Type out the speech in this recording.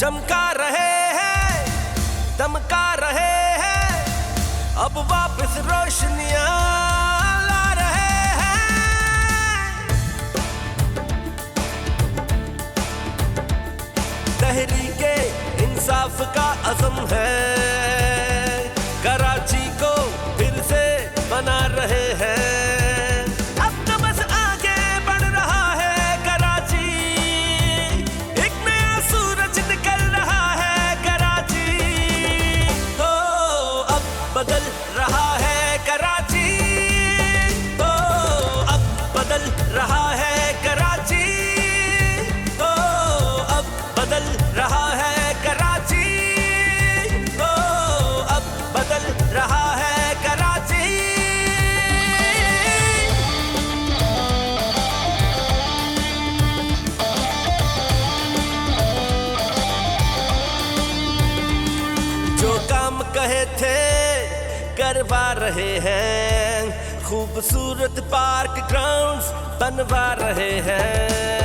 चमका रहे हैं, दमका रहे हैं, अब वापस रोशनियां ला रहे हैं। तहरीके इंसाफ का अज़म है, कराची को फिर से बना रहे हैं। अब तो बस आगे बढ़ रहा है कराची, एक नया सूरज निकल रहा है कराची। हो अब बदल रहा है कराची, हो अब बदल रहा है कराची, हो अब बदल रहा है कराची, हो अब बदल रहा है कराची। जो काम कहे थे करवा रहे हैं, खूबसूरत पार्क ग्राउंड्स बनवा रहे हैं।